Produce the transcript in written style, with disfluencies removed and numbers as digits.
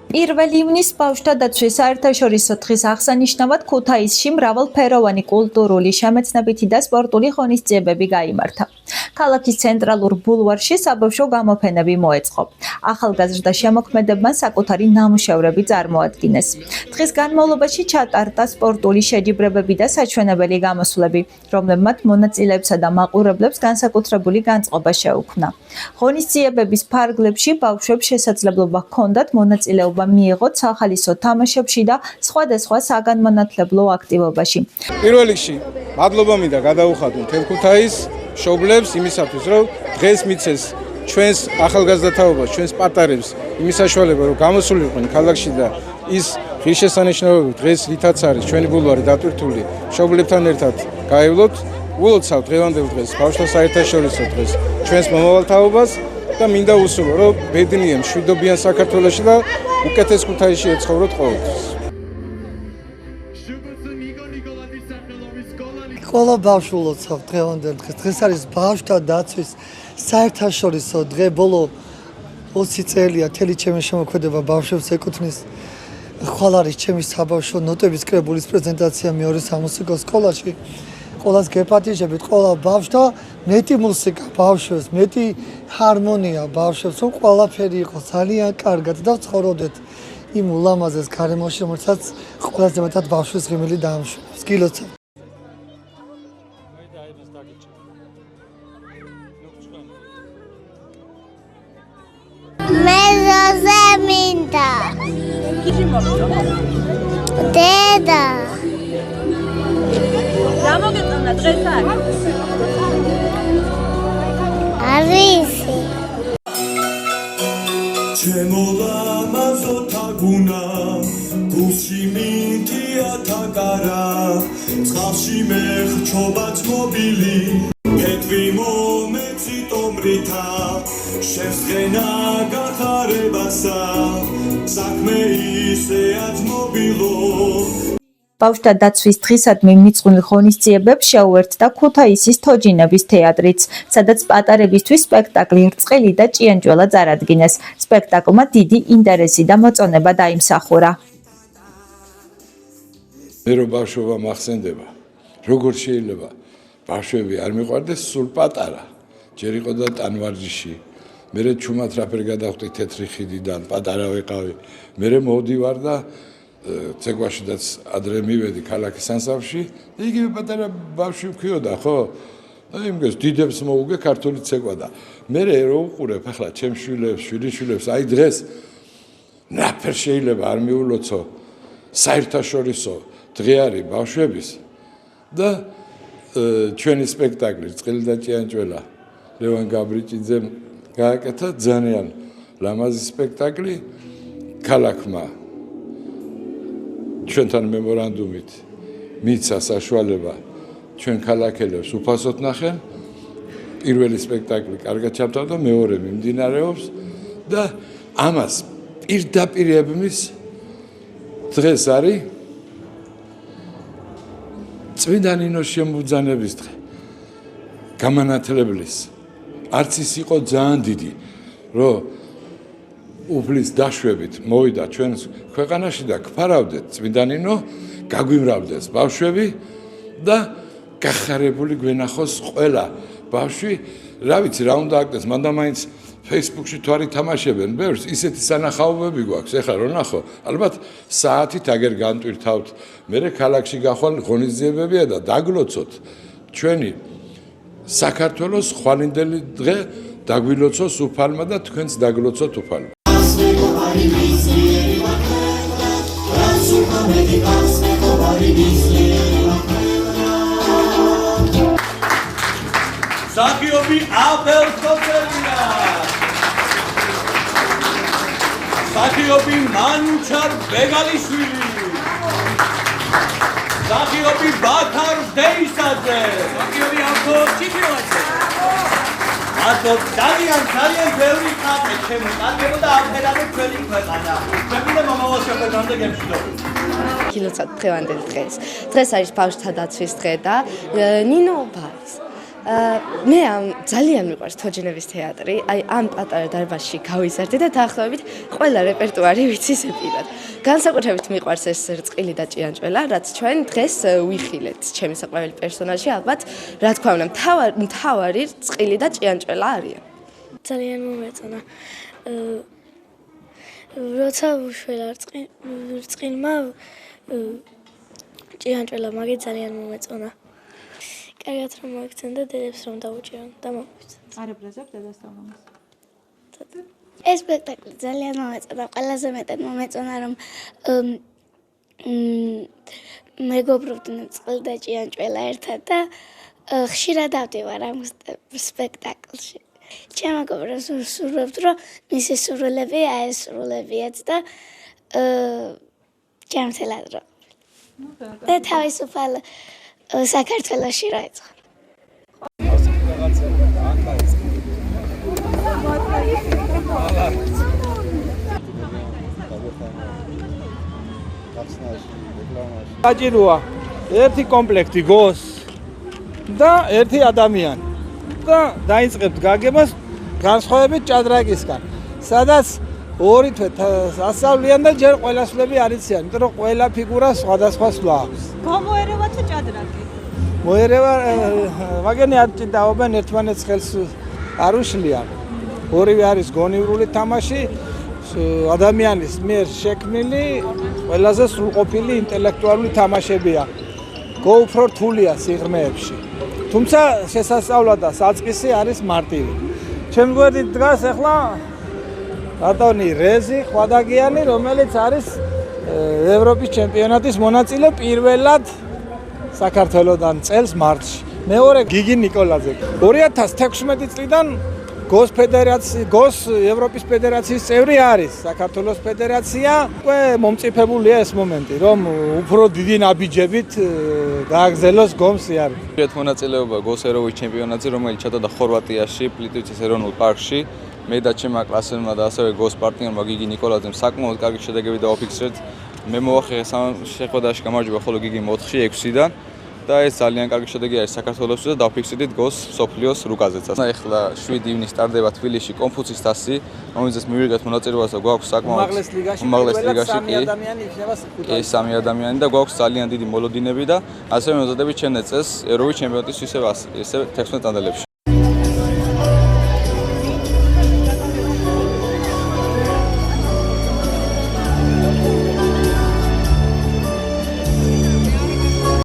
1 ივნის ბავშვთა დაცვის საერთაშორისო დღის აღსანიშნავად ქუთაისში მრავალფეროვანი კულტურული, შემეცნებითი და სპორტული ღონისძიებები გაიმართა. ქალაქის ცენტრალურ ბულვარში საბავშვო გამოფენები მოეწყო. ახალგაზრდა შემოქმედებმა საკუთარი ნამუშევრები წარმოადგინეს. დღის განმავლობაში ჩატარდა სპორტული შეჯიბრებები და საჩვენებელი გამოსვლები, რომლებმაც მონაწილეებსა და მაყურებლებს განსაკუთრებული განწყობა შეუქმნა. ღონისძიებების ფარგლებში ბავშვებს შესაძლებლობა ჰქონდათ მონაწილეობა მიიღოთ სახალისო თამაშებში და სხვადასხვა საგანმანათლებლო აქტივობაში. პირველ რიგში მადლობა მინდა გადაუხადო მთელ ქუთაისს მშობლებს იმისათვის, რომ დღეს მიცეს ჩვენს ახალგაზრდათაობას, ჩვენს პატარებს იმის საშუალება, რომ გამოსულიყვნენ ქალაქში და ის ღირსშესანიშნაობები დღეს რითაც არის ჩვენი ბულვარი დატვირთული მშობლებთან ერთად გაევლოთ, ულოცავთ დღევანდელ დღეს, ბავშვთა საერთაშორისო დღეს, ჩვენს მომავალთაობას და მინდა უსურვო, რომ ბედნიერ მშვიდობიან საქართველოში და უკეთეს ქუთაისში ეცხოვროთ ყოველთვის. Ყველა ბავშვი ულოცავთ დღევანდელ დღეს. დღეს არის ბავშვთა დაცვის საერთაშორისო დღე. ბოლო 20 წელია მთელი ჩემი შემოქმედება ბავშვებს ეკუთვნის. ხვალ არის ჩემი საბავშვო ნოტების კრებულის პრეზენტაცია მეორე სამუსიკო სკოლაში. ყველას გეპატიჟებით, ყველა ბავშვს და მეტი მუსიკა ბავშვებს, მეტი ჰარმონია ბავშვებს, რომ ყველაფერი იყოს ძალიან კარგად და ცხოვრობდეთ იმ ულამაზეს გარემოში, რომელსაც ყველაზე მეტად ბავშვის ღიმილი დაამშვენებს. გილოცავ. მე ზოზე მინდა. დედა. გამოგეწონა დღეს აქ. არისი. ჩემო ლამაზო თაგუნა, გულში მინდია თაკარა, წყალში მეხჩობაც მობილი, ფეთვი მომეცი ტომრითა, შენს ხენა გახარებასა, საქმე ისეაც მობილო. ბავშვთა დაცვის დღისადმი მიწყვილ ღონისძიებებს შეუერთდა ქუთაისის თოჯინების თეატრიც, სადაც პატარებისთვის სპექტაკლი „რწყილი და ჭიანჭველა“ წარადგინეს. სპექტაკლმა დიდი ინტერესი და მოწონება დაიმსახურა. მე რომ ბავშვობა მახსენდება, როგორ შეიძლება ბავშვები არ მიყვარდეს სულ პატარა. ჯერ იყო და ტანვარჯიში. მე ჩუმად რაფერ გადავხდი თეთრი ხიდიდან, პატარა ვეყავი. მე მოვდივარ და ცეკვაშიდაც ადრე მივედი ქალაქის ანსამბლში, იგივე პატარა ბავშვი მქიოდა, ხო? იმგეს დიდებს მოუგე ქართული ცეკვა და მე რო უყურებ ახლა ჩემ შვილებს, შვილიშვილებს, აი დღეს ნაფერ შეიძლება არ მიულოცო საერთაშორისო დღე არის ბავშვების და ჩვენი სპექტაკლი „რწყილი და ჭიანჭველა“ ლევან გაბრიჭიძემ გააკეთა ძალიან ლამაზი სპექტაკლი ქალაქმა ჩვენთან მემორანდუმით მიცა საშუალება ჩვენ ქალაქელებს უფასოდ ნახენ. პირველი სპექტაკლი კარგად ჩამთავრდა, მეორე მიმდინარეობს და ამას პირდაპირ ებმის დღეს არის წმინდა ნინოს შემბრძანების დღე. გამანათლებლის არც ის იყო ძალიან დიდი, რომ უფლის დაშვებით მოვიდა ჩვენს ქვეყანაში და გფარავდეთ წმინდა ნინო, გაგვიმრავლდეს ბავშვები და გახარებული გვენახოს ყველა ბავშვი. რა ვიცი რა უნდა აკეთეს, მანდა მაინც Facebook-ში თუ არ ითამაშებენ ბევრს, ისეთი სანახაობები გვაქვს. ეხლა რო ნახო, ალბათ საათით აგერ განტვირთავთ. მერე ქალაქში გახვალ ღონისძიებებია და დაგლოცოთ ჩვენი საქართველოს ხვალინდელი დღე დაგვილოცოს უფალმა და თქვენც დაგლოცოთ უფალმა. მსახიობი აბელ კოწელია, მსახიობი მანუჩარ ბეგალიშვილი, მსახიობი ბაქარ დეისაძე, მსახიობი აბო ჩიფილაძე. ათო ძალიან ბევრი ხალხი ჩემო კარგებო და აფერადო ჩვენი ქვეყანა. ჩვენი მომავალ შეხვედრამდე გემშვიდობებით. გილოცავთ დღევანდელ დღეს. დღეს არის ბავშვთა დაცვის დღე და ნინო ბარის მე ძალიან მიყვარს თოჯინების თეატრი. აი ამ პატარა დარბაზში გავიზარდე და დაახლოებით ყველა რეპერტუარი ვიცი ზეპირად. განსაკუთრებით მიყვარს ეს რწყილი და ჭიანჭველა, რაც ჩვენ დღეს ვიხილეთ. ჩემი საყვარელი პერსონაჟი ალბათ, რა თქმა უნდა, მთავარი რწყილი და ჭიანჭველა არიან. ძალიან მომეწონა. როცა უშველა რწყილმა ჭიანჭველა მაგე ძალიან მომეწონა. კარგად რომ მოიქცენ და დედებს რომ დაუჭირონ და მომეწონა. არაბრაზებ დედას და მამას. ეს სპექტაკლი ძალიან მომეწონა. ყველაზე მეტად მომეწონა რომ მეგობრობდნენ წყალი და ჭიანჭველა ერთად და ხშირად დავდივარ ამ სპექტაკლში. ჩემ მეგობრებს ვსურვებთ რომ მისი სურვილები აესრულებიათ და ჯანმრთელად რომ და თავისუფალ საქართველოში რა ეწყო. საჭიროა ერთი კომპლექტი გოს და ერთი ადამიანი და დაიწყებთ გაგებას განსხვავებით ჭადრაკისგან, სადაც ორი თვე ასწავლიან და ჯერ ყველასვლები არ იციან, იმიტომ რომ ყველა ფიგურას სხვადასხვა სვლა აქვს. გამოერევა თუ ჭადრაკი? მოერევა ვაგენი არ ჭიდაობენ ერთმანეთს ხელს არ უშლიან. ორივე არის გონივრული თამაში, ადამიანის მიერ შექმნილი ყველაზე სრულყოფილი ინტელექტუალური თამაშებია. უფრო რთულია სიღრმეებში. თუმცა შესასწავლად და საწყისი არის მარტივი. ჩემ გვერდით დგას ახლა ბატონი რეზი ხვადაგიანი, რომელიც არის ევროპის ჩემპიონატის მონაწილე პირველად საქართველოსთან წელს მარტში. მეორე გიგი ნიკოლაძე. 2016 წლიდან გოს ევროპის ფედერაციის წევრი არის. საქართველოს ფედერაცია უკვე მომწიფებულია ეს მომენტი, რომ უფრო დიდი ნაბიჯებით გააგრძელოს გომს იარი. მონაწილეობა გოს ეროვნულ ჩემპიონატზე, რომელიც ჩატარდა ხორვატიაში, პლიტვიცის ეროვნულ პარკში. მე და ჩემმა კლასელმა და ასევე გოს პარტნიორმა გიგი ნიკოლაძემ საკმაოდ კარგი შედეგები დააფიქსირეთ. მე მოახერხე შეხვედრაში გამარჯვება ხოლო გიგიმ 4-6-დან. და ეს ძალიან კარგი შედეგი არის საქართველოსთვის და დავფიქსირდით გოს სოფლიოს რუკაზეც. ახლა 7 ივნისს სტარტდება თბილისში კონფუცის თასი, რომელზეც მივიღეთ მონაწილეობას და გვაქვს საკმაოდ უმაღლეს ლიგაში კი 3 ადამიანი და გვაქვს ძალიან დიდი მოლოდინები და ასევე მეზადებით ჩემ წელს ეროვნულ ჩემპიონატის ისევ 16 წელებში.